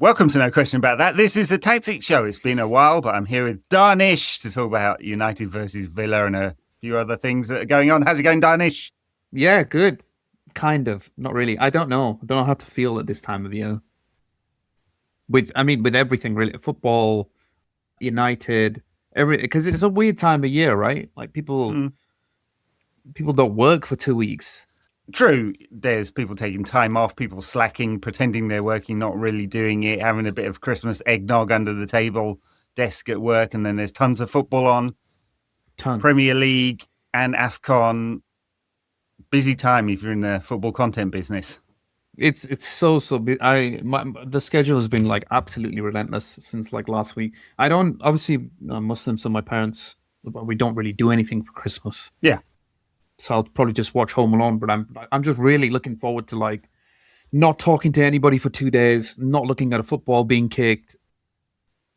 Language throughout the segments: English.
Welcome to No Question About That. This is the Tactics Show. It's been a while, but I'm here with Dharnish to talk about United versus Villa and a few other things that are going on. How's it going, Dharnish? Yeah, good. Kind of. Not really. I don't know. I don't know how to feel at this time of year. With everything really. Football, United, because it's a weird time of year, right? Like people don't work for 2 weeks. True. There's people taking time off, people slacking, pretending they're working, not really doing it, having a bit of Christmas eggnog under the table, desk at work, and then there's tons of football on. Tons. Premier League and AFCON. Busy time if you're in the football content business. It's so busy. The schedule has been like absolutely relentless since like last week. I don't obviously I'm Muslim, so my parents, we don't really do anything for Christmas. Yeah. So I'll probably just watch Home Alone, but I'm just really looking forward to like not talking to anybody for 2 days, not looking at a football being kicked,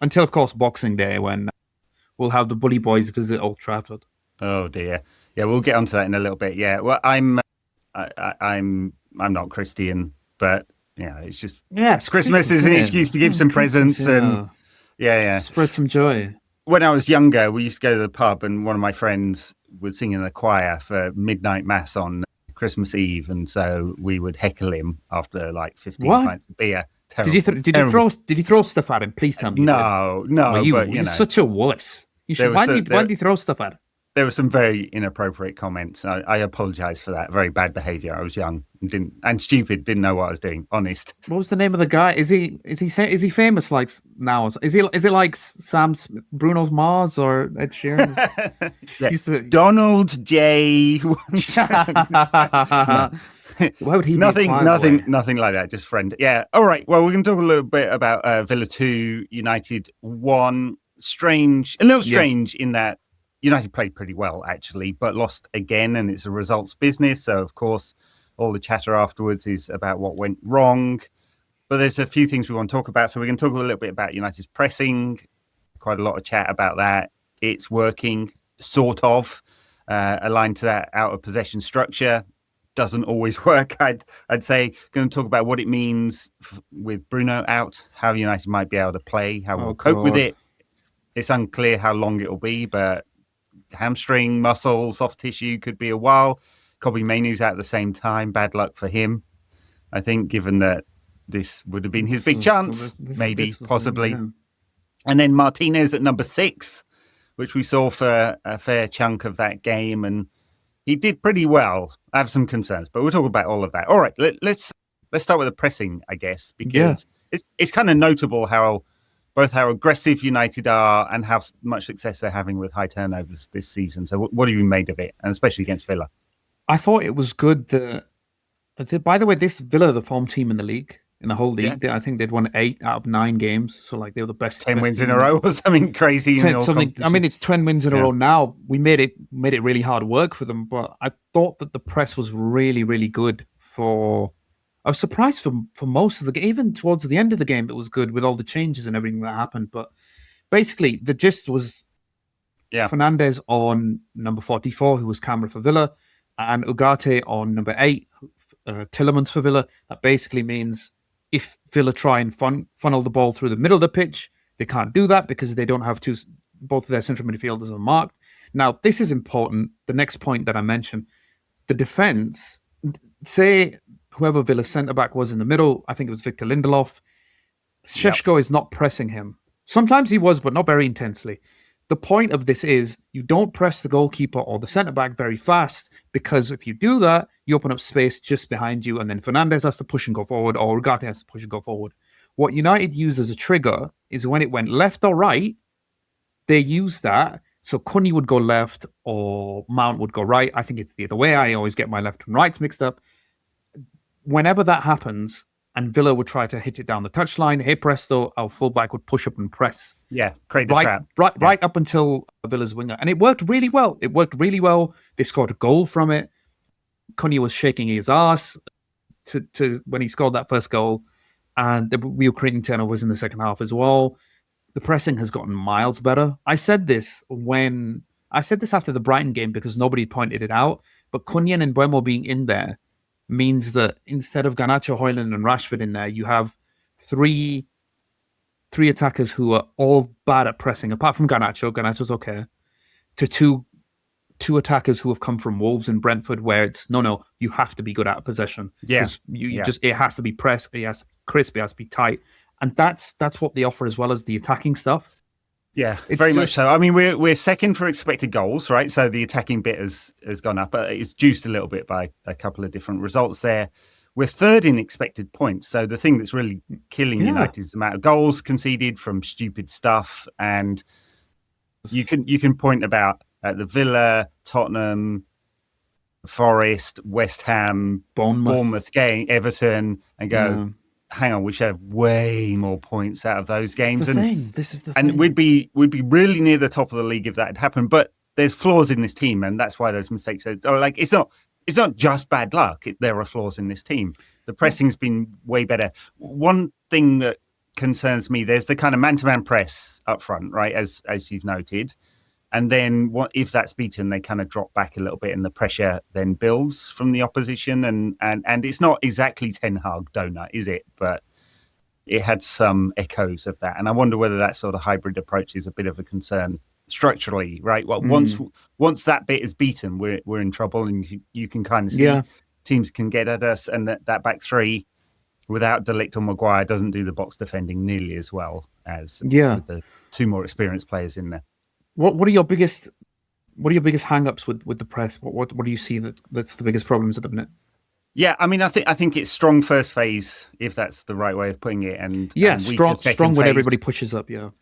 until of course Boxing Day when we'll have the Bully Boys visit Old Trafford. Oh dear. Yeah, we'll get onto that in a little bit. Yeah, well, I'm not Christian, but it's just Christmas is an excuse to give some presents and spread some joy. When I was younger, we used to go to the pub, and one of my friends would sing in the choir for midnight mass on Christmas Eve, and so we would heckle him after like 15 pints of beer. Did you throw stuff at him? Please tell me. No. You're such a wuss. Why did you throw stuff at him? There were some very inappropriate comments. I apologise for that. Very bad behaviour. I was young and stupid. Didn't know what I was doing. Honest. What was the name of the guy? Is he famous like now? Is it like Bruno Mars or Ed Sheeran? Donald J. Why would he? Nothing like that. Just friend. Yeah. All right. Well, we can talk a little bit about Villa 2, United 1. A little strange in that United played pretty well, actually, but lost again, and it's a results business. So, of course, all the chatter afterwards is about what went wrong. But there's a few things we want to talk about. So we can talk a little bit about United's pressing. Quite a lot of chat about that. It's working, sort of, aligned to that out-of-possession structure. Doesn't always work, I'd say. Going to talk about what it means with Bruno out, how United might be able to play, how we'll cope with it. It's unclear how long it'll be, but hamstring, muscle, soft tissue could be a while. Kobbie Mainoo's out at the same time. Bad luck for him, I think, given that this would have been his big chance, possibly. And then Martinez at number 6, which we saw for a fair chunk of that game, and he did pretty well. I have some concerns, but we'll talk about all of that. All right, let's start with the pressing, I guess, because it's kind of notable how aggressive United are and how much success they're having with high turnovers this season. So what have you made of it, and especially against Villa? I thought it was good by the way, this Villa are the form team in the league, in the whole league. Yeah. I think they'd won 8 out of 9 games. So like they were the best. 10 wins in a row or something crazy. It's 10 wins in a row now. We made it really hard work for them, but I thought that the press was really, really good I was surprised for most of the game. Even towards the end of the game, it was good with all the changes and everything that happened. But basically, the gist was Fernandes on number 44, who was camera for Villa, and Ugarte on number 8, Tielemans for Villa. That basically means if Villa try and funnel the ball through the middle of the pitch, they can't do that because they don't have both of their central midfielders are marked. Now, this is important. The next point that I mentioned, the defence, say whoever Villa's centre-back was in the middle, I think it was Victor Lindelof, Šeško is not pressing him. Sometimes he was, but not very intensely. The point of this is you don't press the goalkeeper or the centre-back very fast, because if you do that, you open up space just behind you, and then Fernandes has to push and go forward, or Ugarte has to push and go forward. What United use as a trigger is when it went left or right, they use that. So Cunny would go left or Mount would go right. I think it's the other way. I always get my left and rights mixed up. Whenever that happens, and Villa would try to hit it down the touchline, hey presto, our fullback would push up and press. Yeah, create the trap. Right up until Villa's winger. And it worked really well. They scored a goal from it. Cunny was shaking his ass to when he scored that first goal. And we were creating turnovers in the second half as well. The pressing has gotten miles better. I said this after the Brighton game because nobody pointed it out. But Cunha and Mbeumo being in there means that instead of Garnacho, Højlund and Rashford in there, you have 3 three attackers who are all bad at pressing, apart from Garnacho. Garnacho's okay. To two attackers who have come from Wolves and Brentford, where it's no, you have to be good at possession. Because you just, it has to be pressed, it has to be crisp, it has to be tight. And that's what they offer, as well as the attacking stuff. Yeah, it's very much so. I mean, we're second for expected goals, right? So the attacking bit has gone up. It's juiced a little bit by a couple of different results there. We're third in expected points. So the thing that's really killing United is the amount of goals conceded from stupid stuff. And you can point about the Villa, Tottenham, Forest, West Ham, Bournemouth game, Everton, and go, hang on, we should have way more points out of those games. This is the thing. And we'd be really near the top of the league if that had happened. But there's flaws in this team, and that's why those mistakes are like, it's not just bad luck. There are flaws in this team. The pressing's been way better. One thing that concerns me, there's the kind of man-to-man press up front, right, as you've noted. And then if that's beaten, they kind of drop back a little bit, and the pressure then builds from the opposition. And it's not exactly Ten Hag donut, is it? But it had some echoes of that. And I wonder whether that sort of hybrid approach is a bit of a concern structurally, right? Well, once that bit is beaten, we're in trouble, and you can kind of see teams can get at us, and that back three without De Ligt or Maguire doesn't do the box defending nearly as well as with the two more experienced players in there. What are your biggest hang-ups with the press? What do you see that's the biggest problems at the minute? Yeah, I mean, I think it's strong first phase, if that's the right way of putting it, and strong when phase. Everybody pushes up, and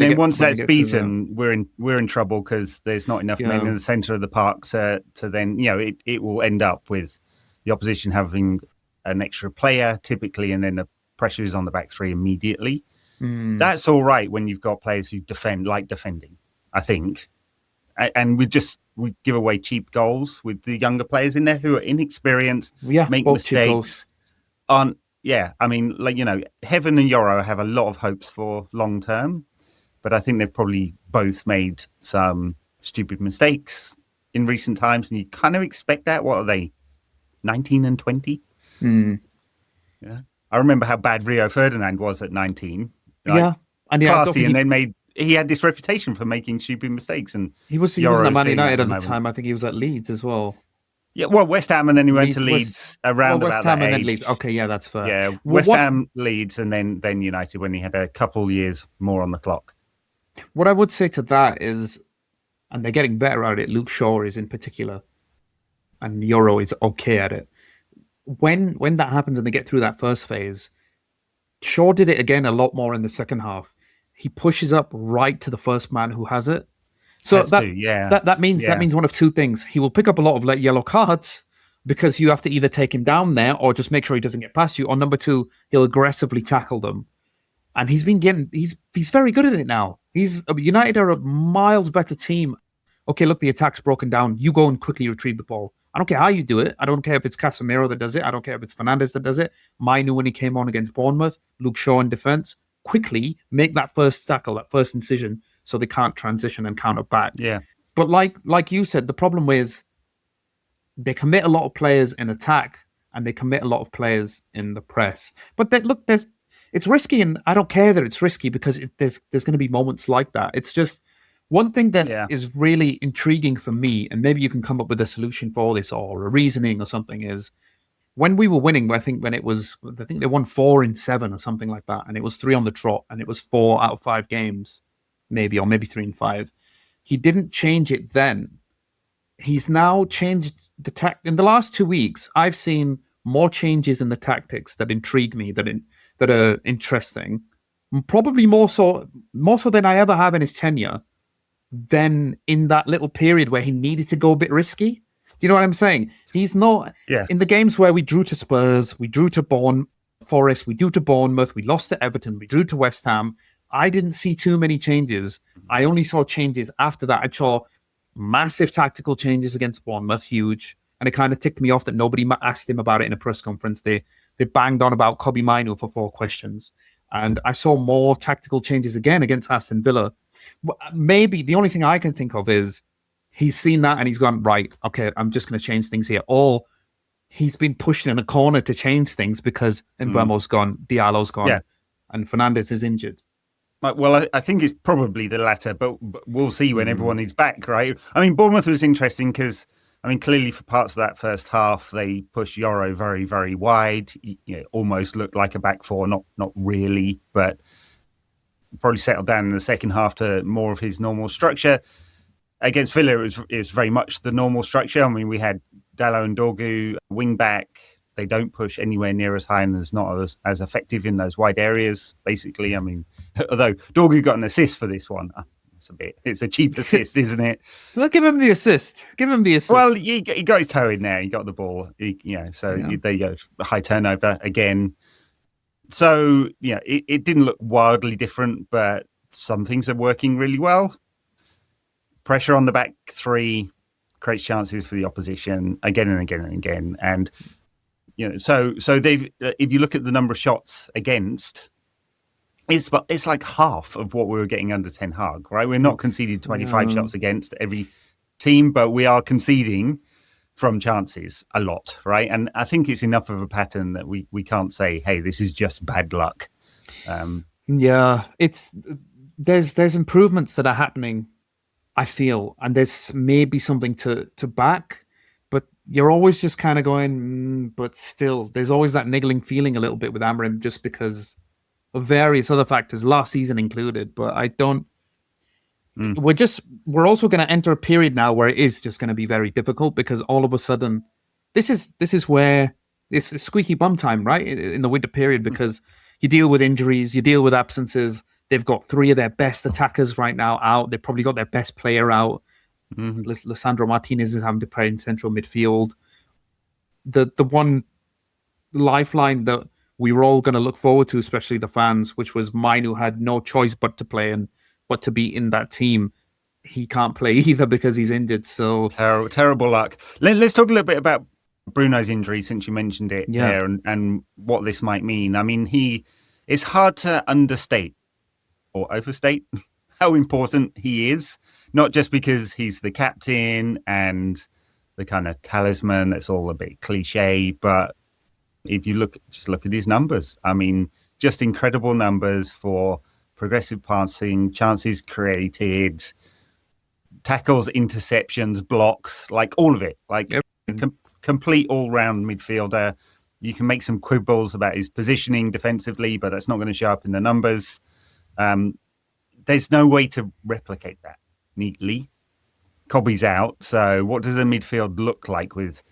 then once that's beaten, we're in trouble because there's not enough men in the centre of the park to then it will end up with the opposition having an extra player typically, and then the pressure is on the back three immediately. That's all right when you've got players who like defending, I think. And we give away cheap goals with the younger players in there who are inexperienced, make mistakes. I mean, Heaven and Yoro have a lot of hopes for long term, but I think they've probably both made some stupid mistakes in recent times, and you kind of expect that. What are they, 19 and 20? Yeah, I remember how bad Rio Ferdinand was at 19. And classy, and then he had this reputation for making stupid mistakes. And he wasn't at Man United at the time. I think he was at Leeds as well. Yeah, well, West Ham, and then he went to Leeds around about West Ham that and age. then Leeds. Okay, yeah, that's fair. Yeah, West Ham, Leeds, and then United when he had a couple years more on the clock. What I would say to that is, and they're getting better at it, Luke Shaw is in particular, and Yoro is okay at it. When that happens and they get through that first phase, Shaw did it again a lot more in the second half. He pushes up right to the first man who has it. So that means one of two things. He will pick up a lot of yellow cards because you have to either take him down there or just make sure he doesn't get past you. Or number two, he'll aggressively tackle them. And he's very good at it now. United are a miles better team. Okay, look, the attack's broken down. You go and quickly retrieve the ball. I don't care how you do it. I don't care if it's Casemiro that does it. I don't care if it's Fernandes that does it. Mainu when he came on against Bournemouth. Luke Shaw in defence. Quickly make that first tackle, that first incision, so they can't transition and counter back. Yeah. But like you said, the problem is they commit a lot of players in attack and they commit a lot of players in the press. But it's risky, and I don't care that it's risky because there's going to be moments like that. It's just one thing that is really intriguing for me, and maybe you can come up with a solution for this or a reasoning or something, is when we were winning, I think they won 4 in 7 or something like that, and it was 3 on the trot, and it was 4 out of 5 games, maybe 3 in 5. He didn't change it then. He's now changed the in the last 2 weeks. I've seen more changes in the tactics that intrigue me, that are interesting, probably more so than I ever have in his tenure. Then in that little period where he needed to go a bit risky. Do you know what I'm saying? He's not in the games where we drew to Spurs, we drew to Forest, we drew to Bournemouth, we lost to Everton, we drew to West Ham. I didn't see too many changes. I only saw changes after that. I saw massive tactical changes against Bournemouth, huge. And it kind of ticked me off that nobody asked him about it in a press conference. They banged on about Kobbie Mainoo for 4 questions. And I saw more tactical changes again against Aston Villa. Maybe the only thing I can think of is he's seen that and he's gone, right, okay, I'm just going to change things here. Or he's been pushed in a corner to change things because Mbeumo's gone, Diallo's gone, and Fernandes is injured. Well, I think it's probably the latter, but we'll see when everyone is back, right? I mean, Bournemouth was interesting because, I mean, clearly for parts of that first half, they pushed Yoro very, very wide. Almost looked like a back four, not really, but probably settled down in the second half to more of his normal structure. Against Villa, it was very much the normal structure. I mean, we had Dalot and Dorgu wing back. They don't push anywhere near as high and it's not as effective in those wide areas, basically. I mean, although Dorgu got an assist for this one. It's a cheap assist, isn't it? Well, give him the assist. Well, he got his toe in there. He got the ball. There you go. High turnover again. So, it didn't look wildly different, but some things are working really well. Pressure on the back three creates chances for the opposition again and again and again. And, so they've, if you look at the number of shots against, it's like half of what we were getting under Ten Hag, right? We're not conceding 25 shots against every team, but we are conceding from chances a lot, right? And I think it's enough of a pattern that we can't say, hey, this is just bad luck. There's improvements that are happening, I feel, and there's maybe something to back, but you're always just kind of going, but still, there's always that niggling feeling a little bit with Amorim just because of various other factors, last season included, but I don't. We're also going to enter a period now where it is just going to be very difficult because all of a sudden, this is where it's squeaky bum time, right? In the winter period, because you deal with injuries, you deal with absences. They've got three of their best attackers right now out. They've probably got their best player out. Lisandro Martinez is having to play in central midfield. The one lifeline that we were all going to look forward to, especially the fans, which was Mainu had no choice but to play but to be in that team. He can't play either because he's injured. So terrible luck. Let's talk a little bit about Bruno's injury since you mentioned it there and what this might mean. I mean, it's hard to understate or overstate how important he is, not just because he's the captain and the kind of talisman that's all a bit cliche, but if you look at his numbers, I mean, just incredible numbers for progressive passing, chances created, tackles, interceptions, blocks, like all of it, like complete all-round midfielder. You can make some quibbles about his positioning defensively, but that's not going to show up in the numbers. There's no way to replicate that neatly. Cobby's out, so what does the midfield look like with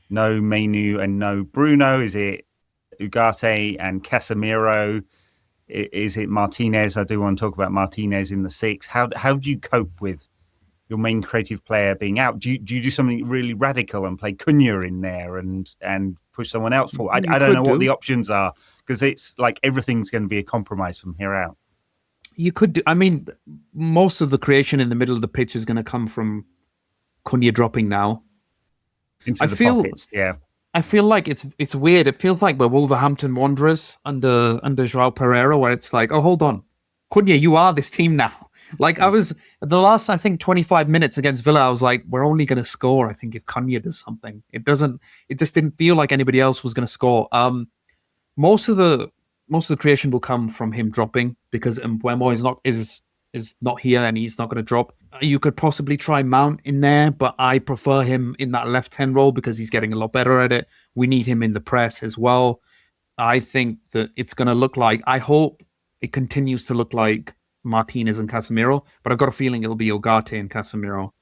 no Mainu and no Bruno? Is it Ugarte and Casemiro? Is it Martinez? I do want to talk about Martinez in the six. How do you cope with your main creative player being out? Do you do something really radical and play Cunha in there and push someone else forward? I don't know what the options are because it's like everything's going to be a compromise from here out. You could do. I mean, most of the creation in the middle of the pitch is going to come from Cunha dropping now. Pockets, yeah. I feel like it's weird. It feels like we're Wolverhampton Wanderers under João Pereira, where it's like, oh, hold on, Cunha, you are this team now. Like I was the last, I think, 25 minutes against Villa, I was like, we're only going to score, I think, if Cunha does something. It just didn't feel like anybody else was going to score. Most of the creation will come from him dropping because Mbeumo is not here and he's not going to drop. You could possibly try Mount in there, but I prefer him in that left-hand role because he's getting a lot better at it. We need him in the press as well. I think that it's going to look like, I hope it continues to look like Martinez and Casemiro, but I've got a feeling it'll be Ugarte and Casemiro.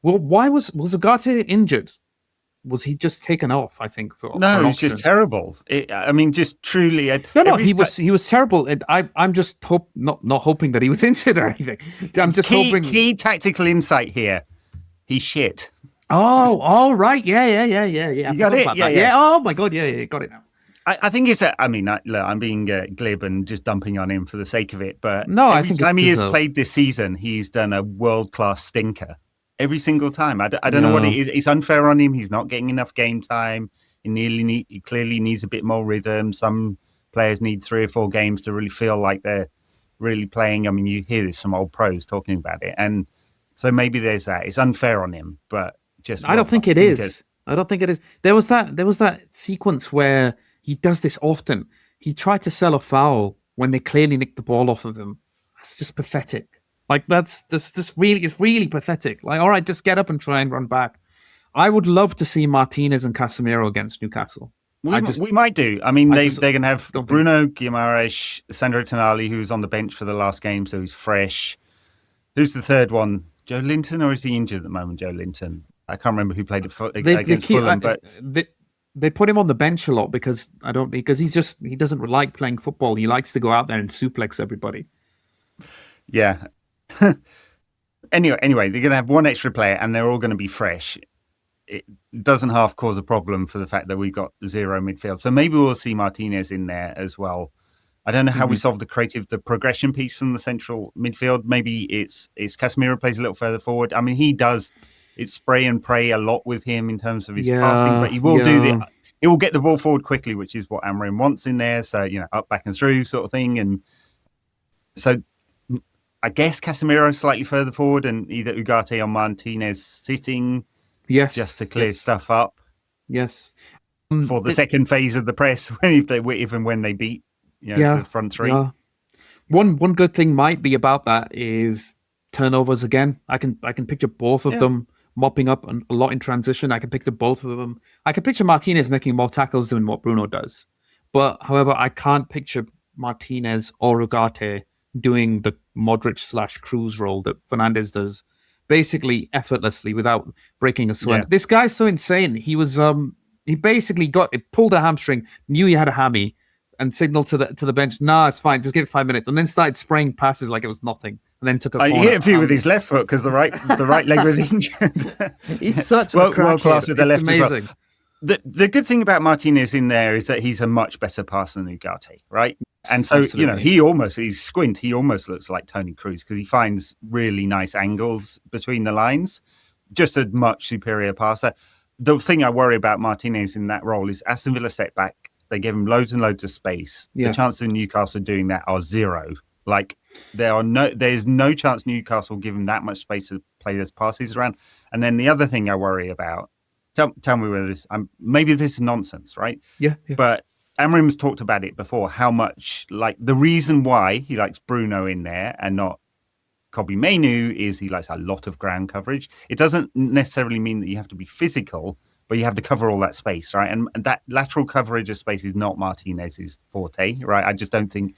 Well, why was Ugarte injured? Was he just taken off? I think no, he's just terrible. I mean, just truly. He was terrible. And I'm just not hoping that he was injured or anything. I'm just hoping. Key tactical insight here. He's shit. Oh, all right. Yeah. You got it. Yeah. Oh my god. Yeah. Got it now. I think it's. I'm being glib and just dumping on him for the sake of it. But no, I think every time he has played this season, he's done a world-class stinker. Every single time. I don't know what it is. It's unfair on him. He's not getting enough game time. He clearly needs a bit more rhythm. Some players need 3 or 4 games to really feel like they're really playing. I mean, you hear this from old pros talking about it. And so maybe there's that. It's unfair on him, but just... I don't think it is. I don't think it is. There was that sequence where he does this often. He tried to sell a foul when they clearly nicked the ball off of him. That's just pathetic. Like, it's really pathetic. Like, all right, just get up and try and run back. I would love to see Martinez and Casemiro against Newcastle. We might do. I mean, they're going to have Bruno Guimaraes, Sandro Tonali, who's on the bench for the last game, so he's fresh. Who's the third one? Joe Linton, or is he injured at the moment, Joe Linton? I can't remember who played against Fulham, but... They put him on the bench a lot because he doesn't like playing football. He likes to go out there and suplex everybody. Yeah. Anyway, they're going to have one extra player and they're all going to be fresh. It doesn't half cause a problem for the fact that we've got zero midfield. So maybe we'll see Martinez in there as well. I don't know how we solve the progression piece from the central midfield. Maybe it's Casemiro plays a little further forward. I mean, he does. It's spray and pray a lot with him in terms of his passing, but he will he will get the ball forward quickly, which is what Amorim wants in there. So, up, back and through sort of thing. And so I guess Casemiro slightly further forward and either Ugarte or Martinez sitting just to clear stuff up. Yes. For the second phase of the press, even when they beat the front three. Yeah. One good thing might be about that is turnovers again. I can picture both of them mopping up a lot in transition. I can picture both of them. I can picture Martinez making more tackles than what Bruno does. But, however, I can't picture Martinez or Ugarte doing the Modric/Cruz role that Fernandes does, basically effortlessly without breaking a sweat. Yeah. This guy's so insane. He was he basically pulled a hamstring, knew he had a hammy, and signaled to the bench, "Nah, it's fine, just give it 5 minutes," and then started spraying passes like it was nothing. And then took a corner. He hit a few with his left foot because the right leg was injured. He's such a world class with the left. Amazing. As well. The good thing about Martinez in there is that he's a much better passer than Ugarte, right? And so absolutely. He's squint. He almost looks like Toni Kroos because he finds really nice angles between the lines. Just a much superior passer. The thing I worry about Martinez in that role is Aston Villa set back. They give him loads and loads of space. Yeah. The chances of Newcastle doing that are zero. Like there's no chance Newcastle will give him that much space to play those passes around. And then the other thing I worry about, tell me whether maybe this is nonsense, right? Yeah. But Amorim's talked about it before, how much, like, the reason why he likes Bruno in there and not Kobbie Mainoo is he likes a lot of ground coverage. It doesn't necessarily mean that you have to be physical, but you have to cover all that space, right? And that lateral coverage of space is not Martinez's forte, right? I just don't think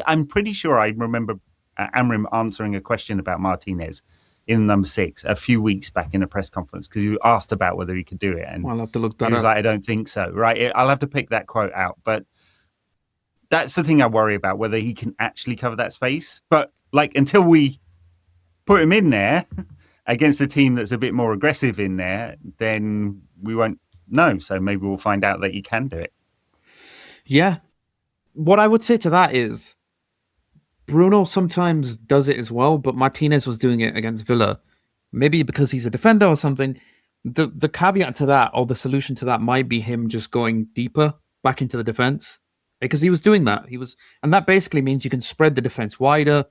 I'm pretty sure I remember Amorim answering a question about Martinez in number 6 a few weeks back in a press conference because you asked about whether he could do it. And I'll have to look that up. He was like, I don't think so, right? I'll have to pick that quote out. But that's the thing I worry about, whether he can actually cover that space. But like until we put him in there against a team that's a bit more aggressive in there, then we won't know. So maybe we'll find out that he can do it. Yeah. What I would say to that is Bruno sometimes does it as well, but Martinez was doing it against Villa. Maybe because he's a defender or something. The caveat to that, or the solution to that, might be him just going deeper back into the defense. Because he was doing that. And that basically means you can spread the defense wider,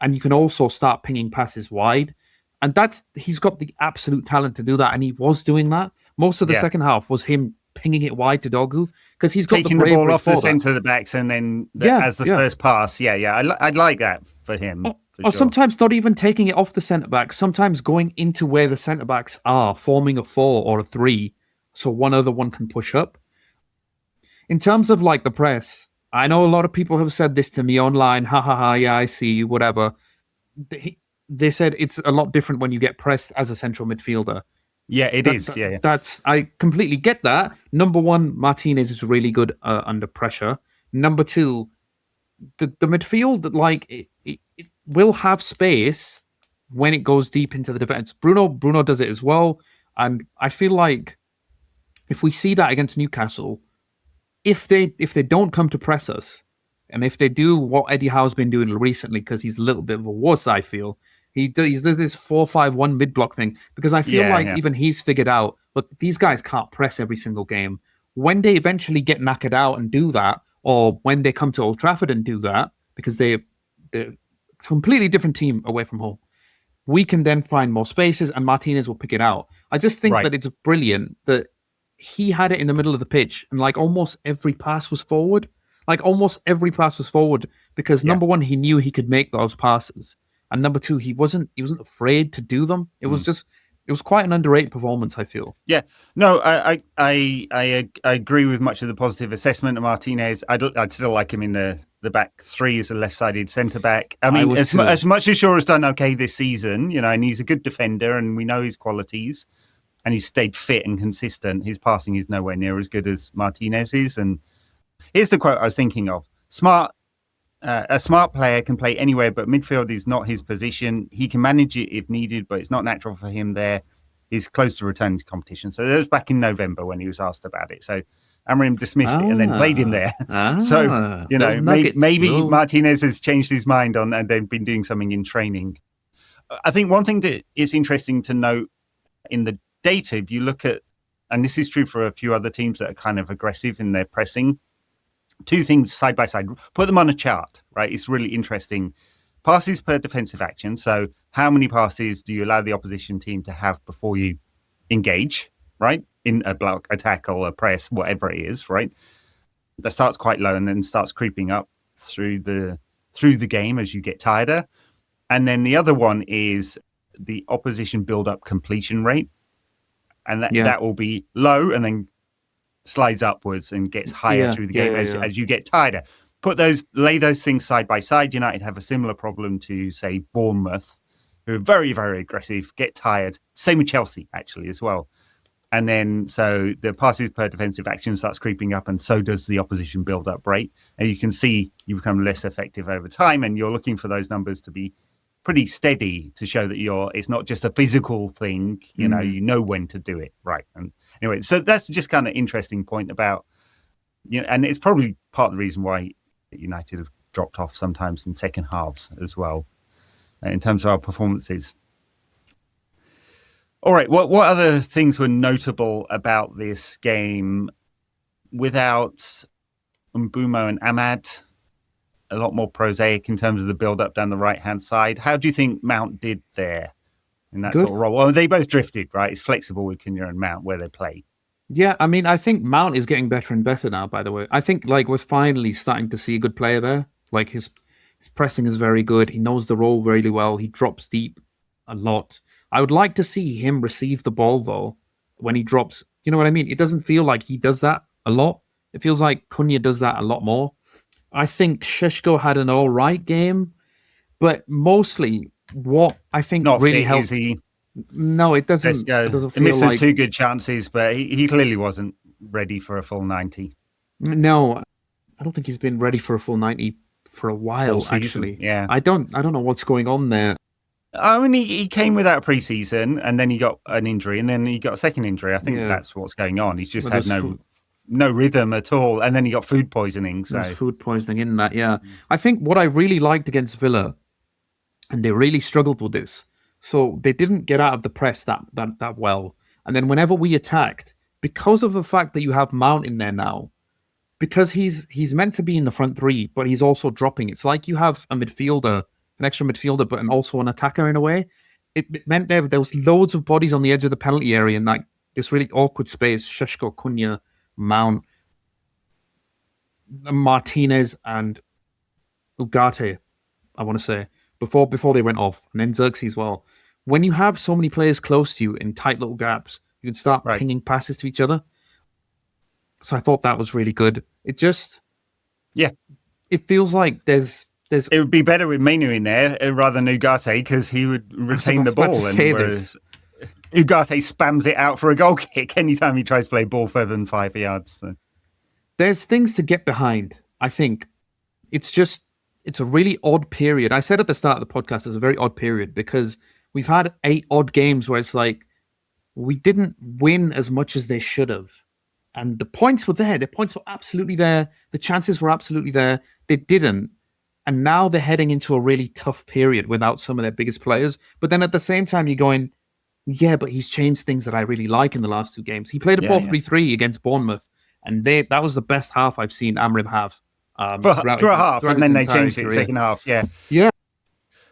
and you can also start pinging passes wide. And he's got the absolute talent to do that, and he was doing that. Most of the second half was him pinging it wide to Dogu because he's got taking the ball off the centre of the backs and then as the first pass. I'd like that for him. Or sometimes not even taking it off the centre backs. Sometimes going into where the centre backs are, forming a 4 or a 3, so one other one can push up. In terms of like the press, I know a lot of people have said this to me online. Yeah, I see you, whatever. They said it's a lot different when you get pressed as a central midfielder. Yeah, it is. Yeah. I completely get that. Number one, Martinez is really good under pressure. Number two, the midfield, like it will have space when it goes deep into the defense. Bruno does it as well, and I feel like if we see that against Newcastle, if they don't come to press us, and if they do what Eddie Howe's been doing recently, because he's a little bit of a wuss, I feel. He does this 4-5-1 mid-block thing because I feel even he's figured out, look, these guys can't press every single game. When they eventually get knackered out and do that, or when they come to Old Trafford and do that, because they're a completely different team away from home, we can then find more spaces and Martinez will pick it out. I just think that it's brilliant that he had it in the middle of the pitch and like almost every pass was forward. Like almost every pass was forward because number one, he knew he could make those passes, and number two, he wasn't afraid to do them. It was quite an underrated performance, I feel. Yeah, no, I agree with much of the positive assessment of Martinez. I'd still like him in the back three as a left-sided centre back. I mean, as much as Shaw has done okay this season, you know, and he's a good defender, and we know his qualities, and he's stayed fit and consistent. His passing is nowhere near as good as Martinez's. And here's the quote I was thinking of: a smart player can play anywhere, but midfield is not his position. He can manage it if needed, but it's not natural for him there. He's close to returning to competition. So that was back in November when he was asked about it. So Amorim dismissed it and then played him there. So, you know, maybe Martinez has changed his mind on and then been doing something in training. I think one thing that is interesting to note in the data, if you look at, and this is true for a few other teams that are kind of aggressive in their pressing, two things side by side, put them on a chart, right? It's really interesting. Passes per defensive action. So how many passes do you allow the opposition team to have before you engage, right? In a block, a tackle, a press, whatever it is, right? That starts quite low and then starts creeping up through the game as you get tireder. And then the other one is the opposition build-up completion rate. And that will be low and then slides upwards and gets higher through the game as you get tireder. Lay those things side by side. United have a similar problem to, say, Bournemouth, who are very, very aggressive, get tired. Same with Chelsea, actually, as well. And then, so the passes per defensive action starts creeping up, and so does the opposition build-up rate. And you can see you become less effective over time, and you're looking for those numbers to be pretty steady to show that it's not just a physical thing, you know when to do it, right? And anyway, so that's just kind of interesting point about, you know, and it's probably part of the reason why United have dropped off sometimes in second halves as well, in terms of our performances. All right, what other things were notable about this game? Without Mbeumo and Ahmad, a lot more prosaic in terms of the build-up down the right-hand side. How do you think Mount did there in that sort of role? Well, they both drifted, right? It's flexible with Cunha and Mount where they play. Yeah, I mean, I think Mount is getting better and better now, by the way. I think, like, we're finally starting to see a good player there. Like, his pressing is very good. He knows the role really well. He drops deep a lot. I would like to see him receive the ball, though, when he drops. You know what I mean? It doesn't feel like he does that a lot. It feels like Cunha does that a lot more. I think Šeško had an all right game, but mostly what I think not really fit, helped. Is he? No, it doesn't. It doesn't feel missed like 2 good chances, but he clearly wasn't ready for a full 90. No, I don't think he's been ready for a full 90 for a while. Actually, yeah. I don't know what's going on there. I mean, he came without pre-season, and then he got an injury, and then he got a second injury. I think that's what's going on. He's just had no rhythm at all, and then he got food poisoning. So there's food poisoning in that. Yeah, I think what I really liked against Villa, and they really struggled with this. So they didn't get out of the press that well. And then whenever we attacked, because of the fact that you have Mount in there now, because he's meant to be in the front three, but he's also dropping. It's like you have a midfielder, an extra midfielder, but also an attacker in a way. It meant there was loads of bodies on the edge of the penalty area in like this really awkward space. Šeško, Cunha, Mount, Martinez, and Ugarte, I want to say. Before they went off, and then Xerxes as well. When you have so many players close to you in tight little gaps, you can start pinging passes to each other. So I thought that was really good. It just, it feels like there's. It would be better with Menu in there rather than Ugarte because he would retain the ball, and whereas Ugarte spams it out for a goal kick anytime he tries to play ball further than 5 yards. So. There's things to get behind. I think it's a really odd period. I said at the start of the podcast, it's a very odd period because we've had 8 odd games where it's like we didn't win as much as they should have. And the points were there. The points were absolutely there. The chances were absolutely there. They didn't. And now they're heading into a really tough period without some of their biggest players. But then at the same time, you're going, yeah, but he's changed things that I really like in the last 2 games. He played a 4-3-3 against Bournemouth, and that was the best half I've seen Amorim have. For a half, and then they changed it second half. Yeah.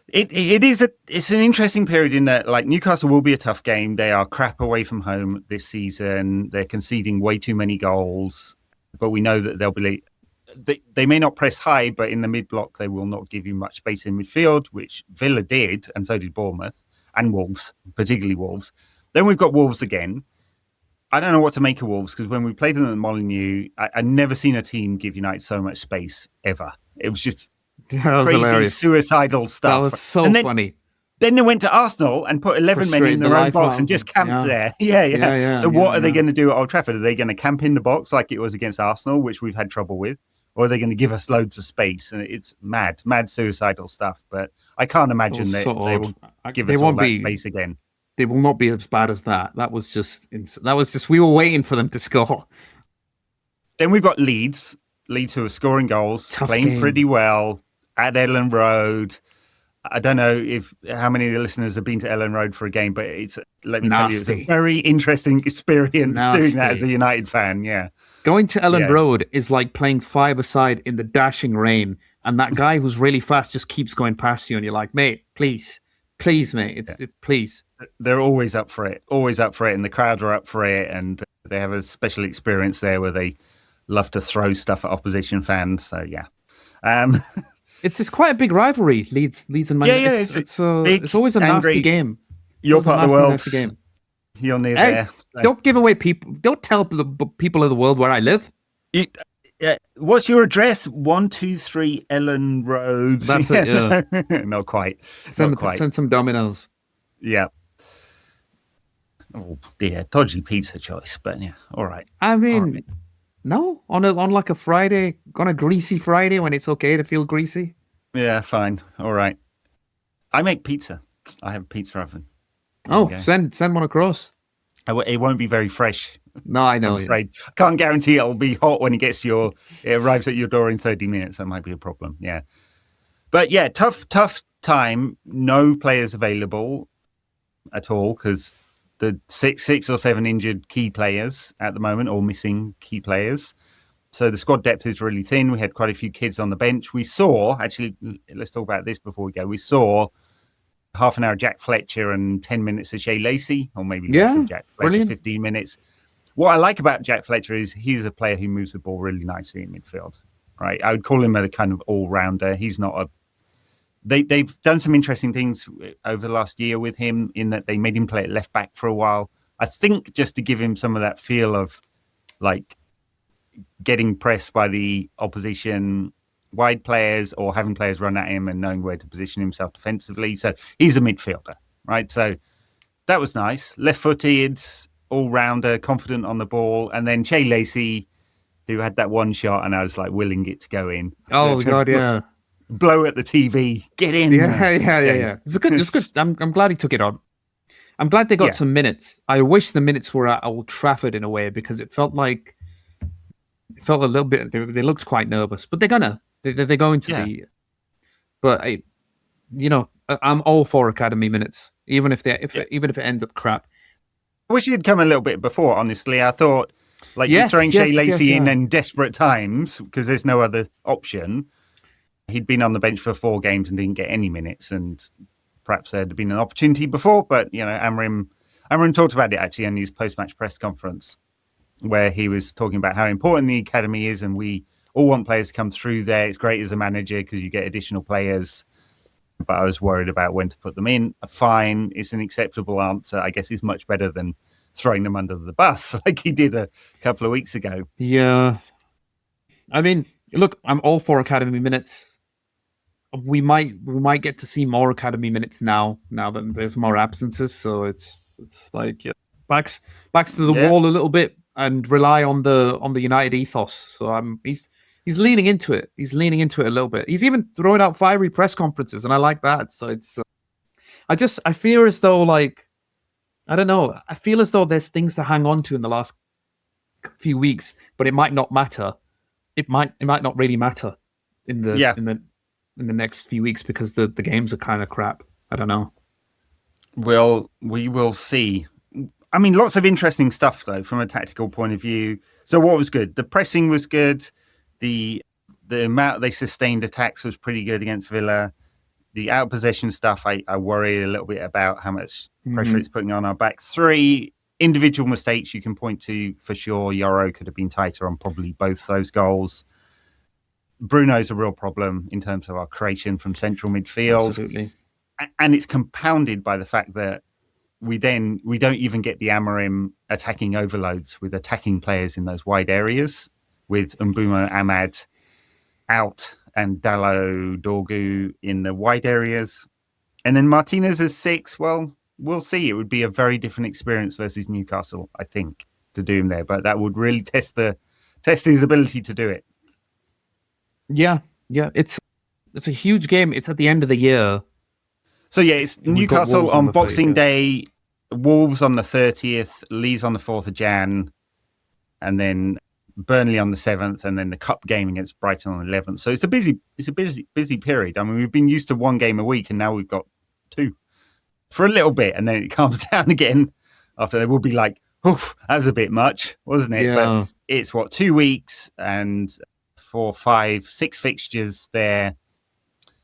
It's an interesting period in that, like, Newcastle will be a tough game. They are crap away from home this season. They're conceding way too many goals, but we know that they'll be they may not press high, but in the mid-block, they will not give you much space in midfield, which Villa did, and so did Bournemouth, and Wolves, particularly Wolves. Then we've got Wolves again. I don't know what to make of Wolves, because when we played them at Molineux, I'd never seen a team give United so much space, ever. It was just crazy, hilarious. Suicidal stuff. That was so funny. Then they went to Arsenal and put 11 men in their own box and just camped there. Yeah. So what are they going to do at Old Trafford? Are they going to camp in the box like it was against Arsenal, which we've had trouble with? Or are they going to give us loads of space? And it's mad suicidal stuff. But I can't imagine that they will give us all that space again. They will not be as bad as that. That was just we were waiting for them to score. Then we've got Leeds who are scoring goals, playing pretty well at Ellen Road. I don't know how many of the listeners have been to Ellen Road for a game, but let me tell you, it's a very interesting experience doing that as a United fan. Yeah. Going to Ellen Road is like playing five-a-side in the dashing rain, and that guy who's really fast just keeps going past you, and you're like, mate, please, mate, it's please. They're always up for it, and the crowd are up for it, and they have a special experience there where they love to throw stuff at opposition fans. So yeah. It's quite a big rivalry, Leeds and Man United. It's always a nasty game. Your part of the world. Game. You're near there. So. Don't give away people. Don't tell the people of the world where I live. What's your address? 123 Ellen Road. That's it. Yeah. Not quite. Send some Dominoes. Yeah. Oh dear, dodgy pizza choice, but yeah, all right. I mean. No, on like a Friday, on a greasy Friday when it's okay to feel greasy. Yeah, fine, all right. I make pizza. I have a pizza oven. Send one across. It won't be very fresh. No, I know. I'm afraid. I can't guarantee it'll be hot when it arrives at your door in 30 minutes. That might be a problem. Yeah, but yeah, tough time. No players available at all because. The six or seven injured key players at the moment, or missing key players. So the squad depth is really thin. We had quite a few kids on the bench. We saw, actually, let's talk about this before we go. We saw half an hour Jack Fletcher and 10 minutes of Shea Lacey, or maybe less of Jack Fletcher, brilliant. 15 minutes. What I like about Jack Fletcher is he's a player who moves the ball really nicely in midfield. Right? I would call him a kind of all-rounder. He's not a They've done some interesting things over the last year with him in that they made him play at left back for a while. I think just to give him some of that feel of like getting pressed by the opposition wide players or having players run at him and knowing where to position himself defensively. So he's a midfielder, right? So that was nice. Left-footed, all-rounder, confident on the ball. And then Shea Lacey, who had that one shot and I was like willing it to go in. Oh, God, yeah. Blow at the TV. Get in. Yeah. It's good. I'm glad he took it on. I'm glad they got some minutes. I wish the minutes were at Old Trafford in a way because it felt a little bit. They looked quite nervous, but they're going to be. But I'm all for academy minutes, even if it ends up crap. I wish he'd come a little bit before. Honestly, I thought you're throwing Shea Lacey in desperate times because there's no other option. He'd been on the bench for 4 games and didn't get any minutes, and perhaps there had been an opportunity before. But Amorim talked about it actually in his post-match press conference, where he was talking about how important the academy is, and we all want players to come through there. It's great as a manager because you get additional players. But I was worried about when to put them in. Fine, it's an acceptable answer. I guess it's much better than throwing them under the bus like he did a couple of weeks ago. Yeah, I mean, look, I'm all for academy minutes. We might get to see more academy minutes now that there's more absences. So it's like backs to the wall a little bit and rely on the United ethos. So he's leaning into it. He's leaning into it a little bit. He's even throwing out fiery press conferences, and I like that. So it's I feel as though I don't know. I feel as though there's things to hang on to in the last few weeks, but it might not matter. It might not really matter in the next few weeks because the games are kind of crap. I don't know. Well, we will see. I mean, lots of interesting stuff though from a tactical point of view. So what was good? The pressing was good. The amount they sustained attacks was pretty good against Villa. The out possession stuff, I worry a little bit about how much pressure it's putting on our back three. Individual mistakes you can point to for sure. Yoro could have been tighter on probably both those goals. Bruno's a real problem in terms of our creation from central midfield. Absolutely. And it's compounded by the fact that we don't even get the Amorim attacking overloads with attacking players in those wide areas, with Mbeumo Ahmad out and Dallo Dorgu in the wide areas. And then Martinez as 6, well, we'll see. It would be a very different experience versus Newcastle, I think, to do him there. But that would really test his ability to do it. Yeah. It's a huge game. It's at the end of the year. So yeah, it's Newcastle on Boxing Day, Wolves on the 30th, Leeds on the 4th of Jan, and then Burnley on the 7th, and then the cup game against Brighton on the 11th. So it's a busy period. I mean, we've been used to one game a week, and now we've got 2 for a little bit, and then it calms down again. After there will be like, oof, that was a bit much, wasn't it? Yeah. But it's 2 weeks and 4, 5, 6 fixtures there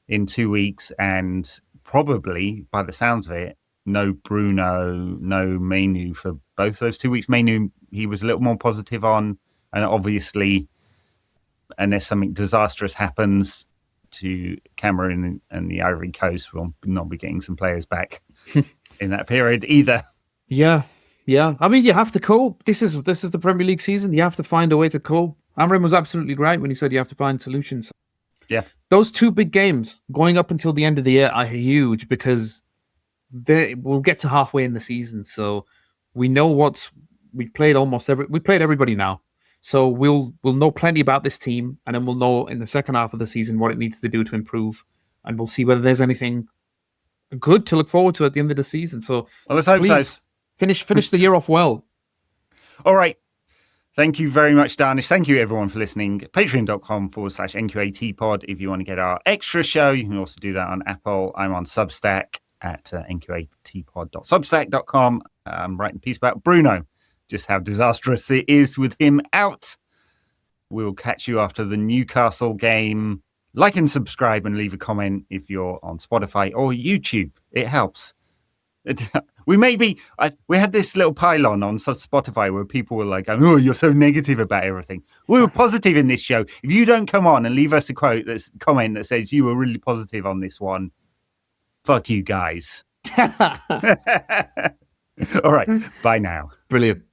in 2 weeks, and probably by the sounds of it, no Bruno, no Mainu for both those 2 weeks. Mainu, he was a little more positive on, and obviously, unless something disastrous happens to Cameroon and the Ivory Coast, we'll not be getting some players back in that period either. Yeah. I mean, you have to cope. This is the Premier League season. You have to find a way to cope. Amorim was absolutely right when he said you have to find solutions. Yeah. Those 2 big games going up until the end of the year are huge because we'll get to halfway in the season. So we know we played everybody now. So we'll know plenty about this team, and then we'll know in the second half of the season what it needs to do to improve, and we'll see whether there's anything good to look forward to at the end of the season. So let's hope so. Finish the year off well. All right. Thank you very much, Dharnish. Thank you, everyone, for listening. Patreon.com/NQAT pod. If you want to get our extra show, you can also do that on Apple. I'm on Substack at nqatpod.substack.com. I'm writing a piece about Bruno, just how disastrous it is with him out. We'll catch you after the Newcastle game. Like and subscribe and leave a comment if you're on Spotify or YouTube. It helps. We had this little pylon on Spotify where people were like, "Oh, you're so negative about everything." We were positive in this show. If you don't come on and leave us a comment that says you were really positive on this one, fuck you guys. All right, bye now. Brilliant.